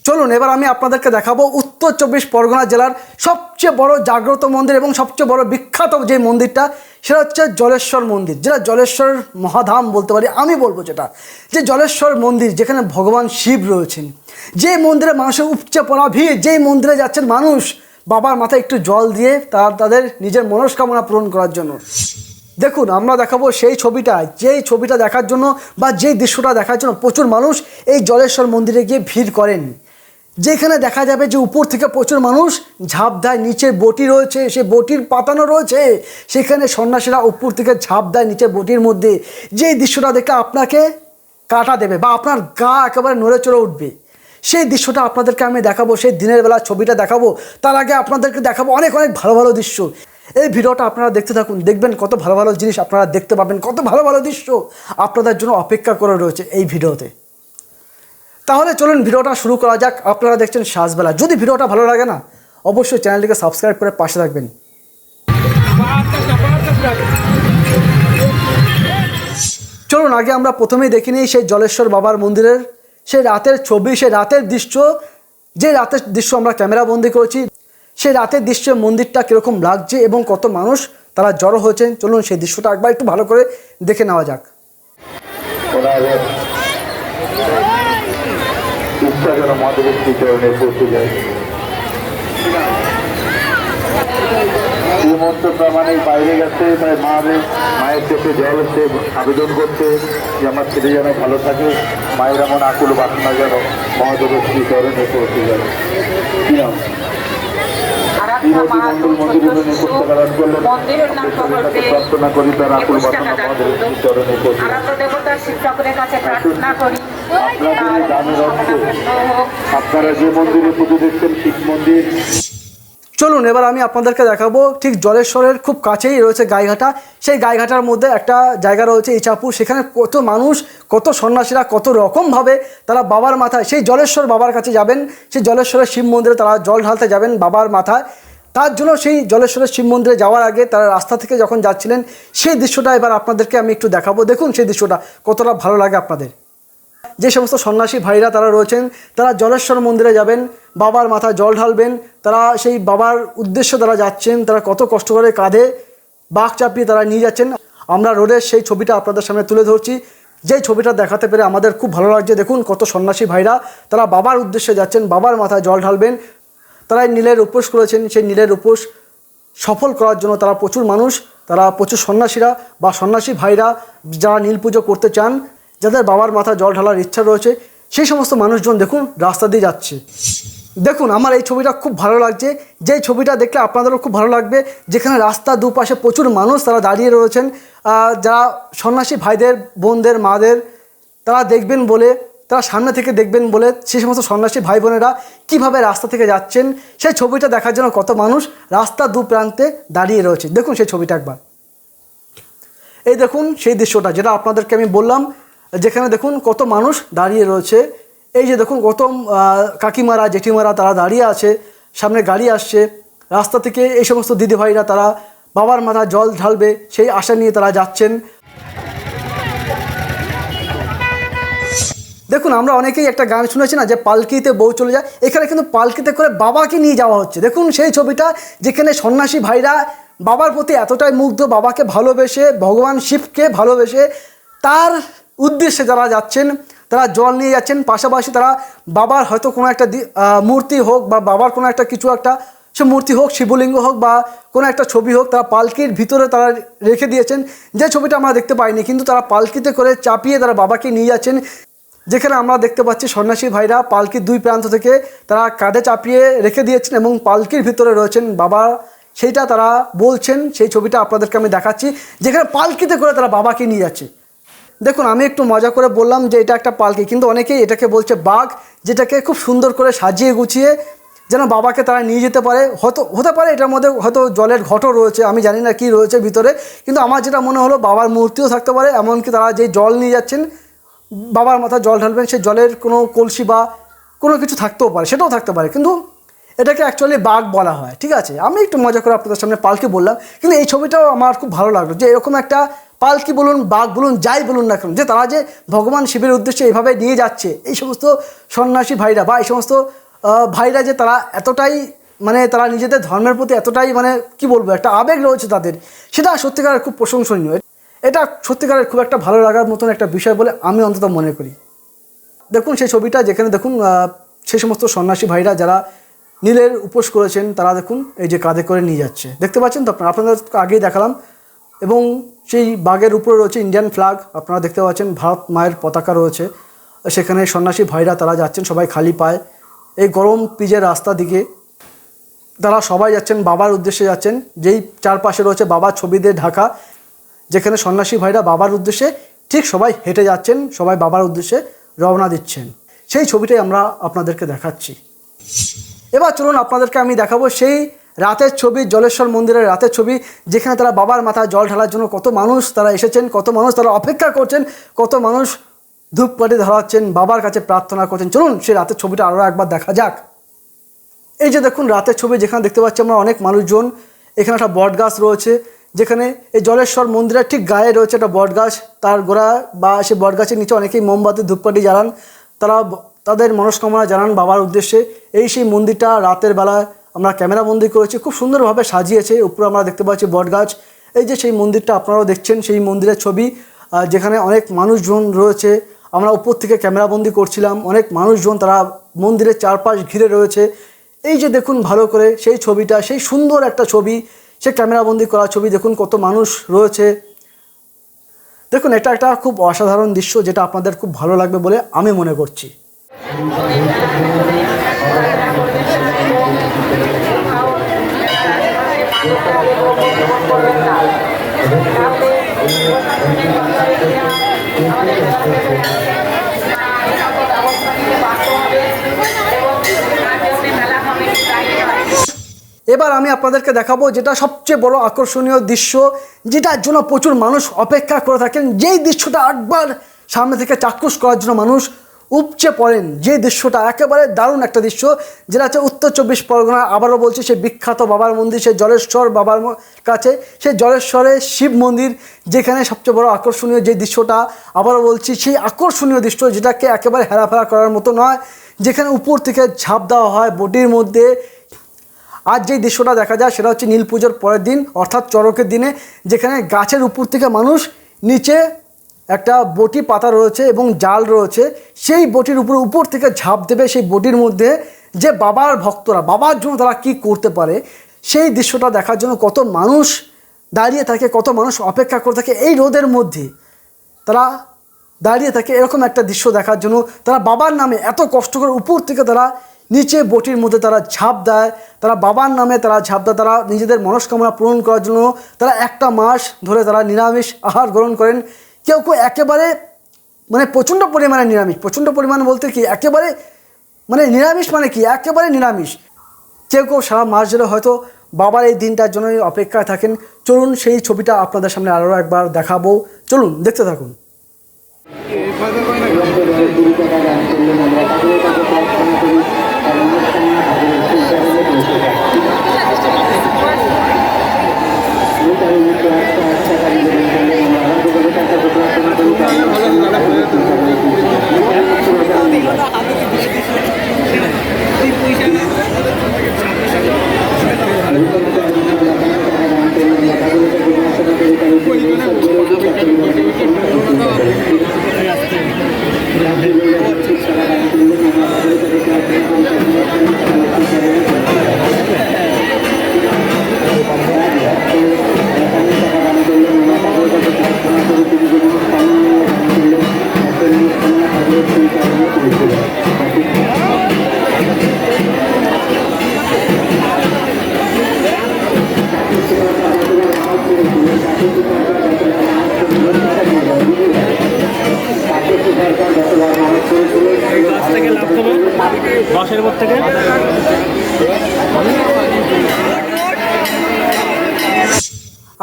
চলুন এবার আমি আপনাদেরকে দেখাবো উত্তর 24 পরগনা জেলার সবচেয়ে বড় জাগ্রত মন্দির এবং সবচেয়ে বড় বিখ্যাত যে মন্দিরটা, সেটা হচ্ছে জলেশ্বর মন্দির, যেটা জলেশ্বর মহাধাম বলতে পারি আমি বলবো। যেটা যে জলেশ্বর মন্দির, যেখানে ভগবান শিব রয়েছেন, যে মন্দিরে মানুষের উপচে পড়া ভিড়, যেই মন্দিরে যাচ্ছেন মানুষ বাবার মাথায় একটু জল দিয়ে তাদের নিজের মনস্কামনা পূরণ করার জন্য। দেখুন আমরা দেখাবো সেই ছবিটা, যেই ছবিটা দেখার জন্য বা যেই দৃশ্যটা দেখার জন্য প্রচুর মানুষ এই জলেশ্বর মন্দিরে গিয়ে ভিড় করেন। যেখানে দেখা যাবে যে উপর থেকে প্রচুর মানুষ ঝাঁপ দেয়, নিচে বটি রয়েছে, সে বটির পাতানো রয়েছে, সেখানে সন্ন্যাসীরা উপর থেকে ঝাঁপ দেয় নিচে বটির মধ্যে। যেই দৃশ্যটা দেখে আপনাকে কাটা দেবে বা আপনার গা একেবারে নড়ে চড়ে উঠবে, সেই দৃশ্যটা আপনাদেরকে আমি দেখাবো, সেই দিনের বেলা ছবিটা দেখাবো। তার আগে আপনাদেরকে দেখাবো অনেক অনেক ভালো ভালো দৃশ্য। এই ভিডিওটা আপনারা দেখতে থাকুন, দেখবেন কত ভালো ভালো জিনিস আপনারা দেখতে পাবেন, কত ভালো ভালো দৃশ্য আপনাদের জন্য অপেক্ষা করে রয়েছে এই ভিডিওতে। তাহলে চলুন ভিডিওটা শুরু করা যাক। আপনারা দেখছেন সাজবেলা। যদি ভিডিওটা ভালো লাগে না, অবশ্যই চ্যানেলটিকে সাবস্ক্রাইব করে পাশে থাকবেন। চলুন আগে আমরা প্রথমেই দেখে নিই সেই জলেশ্বর বাবার মন্দিরের সেই রাতের ছবি, সেই রাতের দৃশ্য। যে রাতের দৃশ্য আমরা ক্যামেরা বন্দি করেছি, সেই রাতের দৃশ্যে মন্দিরটা কীরকম লাগছে এবং কত মানুষ তারা জড়ো হয়েছেন। চলুন সেই দৃশ্যটা একবার একটু ভালো করে দেখে নেওয়া যাক। মানে বাইরে গেছে, মায়ের চোখে জল হচ্ছে, আবেদন করছে যে আমার ছেলে যেন ভালো থাকে, মায়ের এমন আকুল বাসনা যেন মহাদেবের শ্রী চরণে পৌঁছে যায়। কি নাম? প্রার্থনা করি তার আকুল বাসনা মহাদেবের শ্রী চরণে পৌঁছে যায়। আপনারা যে মন্দিরে পুজো দেখছেন শিব মন্দির। চলুন এবার আমি আপনাদেরকে দেখাবো ঠিক জলেশ্বরের খুব কাছেই রয়েছে গাইঘাটা। সেই গাইঘাটার মধ্যে একটা জায়গা রয়েছে ইচাপুর, সেখানে কত মানুষ, কত সন্ন্যাসীরা কত রকমভাবে তারা বাবার মাথায় সেই জলেশ্বর বাবার কাছে যাবেন, সেই জলেশ্বরের শিব মন্দিরে তারা জল ঢালতে যাবেন বাবার মাথায়। তার জন্য সেই জলেশ্বরের শিব মন্দিরে যাওয়ার আগে তারা রাস্তা থেকে যখন যাচ্ছিলেন সেই দৃশ্যটা এবার আপনাদেরকে আমি একটু দেখাবো। দেখুন সেই দৃশ্যটা কতটা ভালো লাগে আপনাদের। যে সমস্ত সন্ন্যাসী ভাইরা তারা রয়েছেন, তারা জলেশ্বর মন্দিরে যাবেন, বাবার মাথায় জল ঢালবেন, তারা সেই বাবার উদ্দেশ্যে তারা যাচ্ছেন, তারা কত কষ্ট করে কাঁধে বাঘ চাপিয়ে তারা নিয়ে যাচ্ছেন। আমরা রোডের সেই ছবিটা আপনাদের সামনে তুলে ধরছি, যেই ছবিটা দেখাতে পেরে আমাদের খুব ভালো লাগছে। দেখুন কত সন্ন্যাসী ভাইরা তারা বাবার উদ্দেশ্যে যাচ্ছেন, বাবার মাথায় জল ঢালবেন। তারা নীলের উপোস করেছেন, সেই নীলের উপোস সফল করার জন্য তারা প্রচুর মানুষ, তারা প্রচুর সন্ন্যাসীরা বা সন্ন্যাসী ভাইরা যারা নীল পুজো করতে চান, যাদের বাবার মাথায় জল ঢালার ইচ্ছা রয়েছে, সেই সমস্ত মানুষজন দেখুন রাস্তা দিয়ে যাচ্ছে। দেখুন আমার এই ছবিটা খুব ভালো লাগছে, যেই ছবিটা দেখলে আপনাদেরও খুব ভালো লাগবে। যেখানে রাস্তার দুপাশে প্রচুর মানুষ তারা দাঁড়িয়ে রয়েছেন, যারা সন্ন্যাসী ভাইদের, বোনদের, মাদের তারা দেখবেন বলে, তারা সামনে থেকে দেখবেন বলে সেই সমস্ত সন্ন্যাসী ভাই বোনেরা কীভাবে রাস্তা থেকে যাচ্ছেন সেই ছবিটা দেখার জন্য কত মানুষ রাস্তার দু প্রান্তে দাঁড়িয়ে রয়েছে। দেখুন সেই ছবিটা একবার। এই দেখুন সেই দৃশ্যটা যেটা আপনাদেরকে আমি বললাম, যেখানে দেখুন কত মানুষ দাঁড়িয়ে রয়েছে। এই যে দেখুন কত কাকিমারা, জেঠিমারা তারা দাঁড়িয়ে আছে, সামনে গাড়ি আসছে রাস্তা থেকে। এই সমস্ত দিদিভাইরা তারা বাবার মাথায় জল ঢালবে সেই আশা নিয়ে তারা যাচ্ছেন। দেখুন আমরা অনেকেই একটা গান শুনেছি না, যে পালকিতে বউ চলে যায়, এখানে কিন্তু পালকিতে করে বাবাকে নিয়ে যাওয়া হচ্ছে। দেখুন সেই ছবিটা, যেখানে সন্ন্যাসী ভাইরা বাবার প্রতি এতটাই মুগ্ধ, বাবাকে ভালোবেসে, ভগবান শিবকে ভালোবেসে তার উদ্দেশ্যে যারা যাচ্ছেন, তারা জল নিয়ে যাচ্ছেন। পাশাপাশি তারা বাবার হয়তো কোনো একটা মূর্তি হোক বা বাবার কোনো একটা কিছু একটা, সে মূর্তি হোক, শিবলিঙ্গ হোক বা কোনো একটা ছবি হোক, তারা পালকির ভিতরে তারা রেখে দিয়েছেন। যে ছবিটা আমরা দেখতে পাইনি, কিন্তু তারা পালকিতে করে চাপিয়ে তারা বাবাকে নিয়ে যাচ্ছেন। যেখানে আমরা দেখতে পাচ্ছি সন্ন্যাসী ভাইরা পালকির দুই প্রান্ত থেকে তারা কাঁধে চাপিয়ে রেখে দিয়েছেন এবং পালকির ভিতরে রয়েছেন বাবা, সেইটা তারা বলছেন। সেই ছবিটা আপনাদেরকে আমি দেখাচ্ছি, যেখানে পালকিতে করে তারা বাবাকে নিয়ে যাচ্ছে। দেখুন আমি একটু মজা করে বললাম যে এটা একটা পালকি, কিন্তু অনেকেই এটাকে বলছে বাঘ, যেটাকে খুব সুন্দর করে সাজিয়ে গুছিয়ে যেন বাবাকে তারা নিয়ে যেতে পারে। হতে পারে এটার মধ্যে হয়তো জলের ঘটও রয়েছে, আমি জানি না কি রয়েছে ভিতরে, কিন্তু আমার যেটা মনে হলো বাবার মূর্তিও থাকতে পারে। এমনকি তারা যে জল নিয়ে যাচ্ছেন, বাবার মাথায় জল ঢালবেন, সেই জলের কোনো কলসি বা কোনো কিছু থাকতেও পারে, সেটাও থাকতে পারে, কিন্তু এটাকে অ্যাকচুয়ালি বাঘ বলা হয়। ঠিক আছে, আমি একটু মজা করে আপনাদের সামনে পালকি বললাম, কিন্তু এই ছবিটাও আমার খুব ভালো লাগলো যে এরকম একটা পালকি বলুন, বাঘ বলুন, যাই বলুন না কেন, যে তারা যে ভগবান শিবের উদ্দেশ্যে এইভাবে নিয়ে যাচ্ছে, এই সমস্ত সন্ন্যাসী ভাইরা বা এই সমস্ত ভাইরা যে তারা এতটাই মানে তারা নিজেদের ধর্মের প্রতি এতটাই মানে কি বলবো একটা আবেগ রয়েছে তাদের, সেটা সত্যিকারের খুব প্রশংসনীয়। এটা সত্যিকারের খুব একটা ভালো লাগার মতন একটা বিষয় বলে আমি অন্তত মনে করি। দেখুন সেই ছবিটা, যেখানে দেখুন সেই সমস্ত সন্ন্যাসী ভাইরা যারা নীলের উপোস করেছেন, তারা দেখুন এই যে কাঁধে করে নিয়ে যাচ্ছে, দেখতে পাচ্ছেন তো আপনারা, আপনাদের আগেই দেখালাম। এবং সেই বাঘের উপরে রয়েছে ইন্ডিয়ান ফ্ল্যাগ, আপনারা দেখতে পাচ্ছেন ভারত মায়ের পতাকা রয়েছে। সেখানে সন্ন্যাসী ভাইরা তারা যাচ্ছেন সবাই খালি পায়ে, এই গরম পিচের রাস্তা দিকে তারা সবাই যাচ্ছেন, বাবার উদ্দেশ্যে যাচ্ছেন, যেই চারপাশে রয়েছে বাবার ছবি দিয়ে ঢাকা, যেখানে সন্ন্যাসী ভাইরা বাবার উদ্দেশ্যে ঠিক সবাই হেঁটে যাচ্ছেন, সবাই বাবার উদ্দেশ্যে রওনা দিচ্ছেন। সেই ছবিটাই আমরা আপনাদেরকে দেখাচ্ছি। এবার চলুন আপনাদেরকে আমি দেখাবো সেই রাতের ছবি, জলেশ্বর মন্দিরের রাতের ছবি, যেখানে তারা বাবার মাথায় জল ঢালার জন্য কত মানুষ তারা এসেছেন, কত মানুষ তারা অপেক্ষা করছেন, কত মানুষ ধূপকাঠি ধরাচ্ছেন, বাবার কাছে প্রার্থনা করছেন। চলুন সেই রাতের ছবিটা আরও একবার দেখা যাক। এই যে দেখুন রাতের ছবি, যেখানে দেখতে পাচ্ছি আমরা অনেক মানুষজন, এখানে একটা বট গাছ রয়েছে, যেখানে এই জলেশ্বর মন্দিরের ঠিক গায়ে রয়েছে একটা বট গাছ, তার গোড়া বা সেই বট গাছের নিচে অনেকেই মোমবাতি ধূপকাঠি জ্বালান, তারা তাদের মনস্কামনা জানান বাবার উদ্দেশ্যে। এই সেই মন্দিরটা রাতের বেলায় আমরা ক্যামেরা বন্দি করেছি, খুব সুন্দরভাবে সাজিয়েছে, উপরে আমরা দেখতে পাচ্ছি বট গাছ। এই যে সেই মন্দিরটা আপনারাও দেখছেন, সেই মন্দিরের ছবি, যেখানে অনেক মানুষজন রয়েছে, আমরা উপর থেকে ক্যামেরা বন্দি করছিলাম, অনেক মানুষজন তারা মন্দিরের চারপাশ ঘিরে রয়েছে। এই যে দেখুন ভালো করে সেই ছবিটা, সেই সুন্দর একটা ছবি, সে ক্যামেরাবন্দি করা ছবি, দেখুন কত মানুষ রয়েছে। দেখুন এটা একটা খুব অসাধারণ দৃশ্য, যেটা আপনাদের খুব ভালো লাগবে বলে আমি মনে করছি। এবার আমি আপনাদেরকে দেখাবো যেটা সবচেয়ে বড় আকর্ষণীয় দৃশ্য, যেটার জন্য প্রচুর মানুষ অপেক্ষা করে থাকেন, যেই দৃশ্যটা একবার সামনে থেকে চাক্ষুষ করার জন্য মানুষ উপচে পড়েন, যে দৃশ্যটা একেবারে দারুণ একটা দৃশ্য, যেটা হচ্ছে উত্তর 24 পরগনা। আবারও বলছি, সেই বিখ্যাত বাবার মন্দির, সেই জলেশ্বর বাবার কাছে, সেই জলেশ্বরের শিব মন্দির, যেখানে সবচেয়ে বড় আকর্ষণীয় যে দৃশ্যটা, আবারও বলছি সেই আকর্ষণীয় দৃশ্য যেটাকে একেবারে হেরাফেরা করার মতো নয়, যেখানে উপর থেকে ঝাঁপ দেওয়া হয় বটির মধ্যে। আজ যেই দৃশ্যটা দেখা যায় সেটা হচ্ছে নীল পুজোর পরের দিন, অর্থাৎ চড়কের দিনে, যেখানে গাছের উপর থেকে মানুষ নিচে একটা বটি পাতা রয়েছে এবং জাল রয়েছে, সেই বটির উপর থেকে ঝাঁপ দেবে। সেই বটির মধ্যে যে বাবার ভক্তরা, বাবার জন্য তারা কী করতে পারে, সেই দৃশ্যটা দেখার জন্য কত মানুষ দাঁড়িয়ে থাকে, কত মানুষ অপেক্ষা করে থাকে। এই রোদের মধ্যে তারা দাঁড়িয়ে থাকে এরকম একটা দৃশ্য দেখার জন্য। তারা বাবার নামে এত কষ্ট করে উপর থেকে তারা নিচে বটির মধ্যে তারা ঝাঁপ দেয়, তারা বাবার নামে তারা ঝাঁপ দেয়, তারা নিজেদের মনস্কামনা পূরণ করার জন্য তারা একটা মাস ধরে তারা নিরামিষ আহার গ্রহণ করেন। কেউ কেউ একেবারে মানে প্রচণ্ড পরিমাণে নিরামিষ, প্রচণ্ড পরিমাণ বলতে কি একেবারে মানে নিরামিষ, মানে কি একেবারে নিরামিষ। কেউ কেউ সারা মাস ধরে হয়তো বাবার এই দিনটার জন্যই অপেক্ষায় থাকেন। চলুন সেই ছবিটা আপনাদের সামনে আরও একবার দেখাবো, চলুন দেখতে থাকুন। বাসের উপর থেকে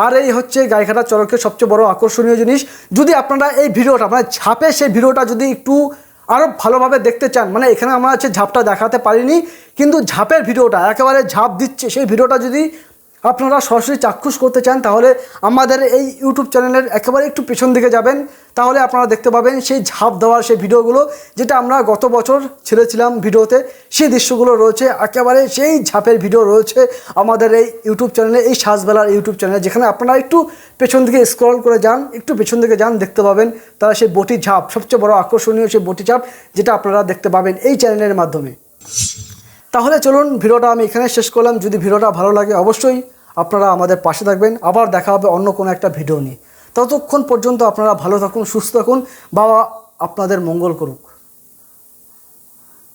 আর এই হচ্ছে গাইঘাটা চড়কের সবচেয়ে বড় আকর্ষণীয় জিনিস। যদি আপনারা এই ভিডিওটা মানে ঝাঁপে সেই ভিডিওটা যদি একটু আরও ভালোভাবে দেখতে চান, মানে এখানে আমরা হচ্ছে ঝাঁপটা দেখাতে পারিনি, কিন্তু ঝাঁপের ভিডিওটা একেবারে ঝাঁপ দিচ্ছে সেই ভিডিওটা যদি আপনারা সরাসরি চাক্ষুষ করতে চান তাহলে আমাদের এই ইউটিউব চ্যানেলের একেবারে একটু পেছন দিকে যাবেন, তাহলে আপনারা দেখতে পাবেন সেই ঝাঁপ দেওয়ার সেই ভিডিওগুলো যেটা আমরা গত বছর ছেড়েছিলাম ভিডিওতে, সেই দৃশ্যগুলো রয়েছে, একেবারে সেই ঝাঁপের ভিডিও রয়েছে আমাদের এই ইউটিউব চ্যানেলে, এই সাজবেলার ইউটিউব চ্যানেলে, যেখানে আপনারা একটু পেছন দিকে স্ক্রল করে যান, একটু পেছন দিকে যান, দেখতে পাবেন তারা সেই বটি ঝাঁপ, সবচেয়ে বড় আকর্ষণীয় সেই বটি ঝাঁপ যেটা আপনারা দেখতে পাবেন এই চ্যানেলের মাধ্যমে। তাহলে চলুন ভিডিওটা আমি এখানে শেষ করলাম। যদি ভিডিওটা ভালো লাগে অবশ্যই আপনারা আমাদের পাশে থাকবেন। আবার দেখা হবে অন্য কোনো একটা ভিডিও নিয়ে। ততক্ষণ পর্যন্ত আপনারা ভালো থাকুন, সুস্থ থাকুন, বাবা আপনাদের মঙ্গল করুক।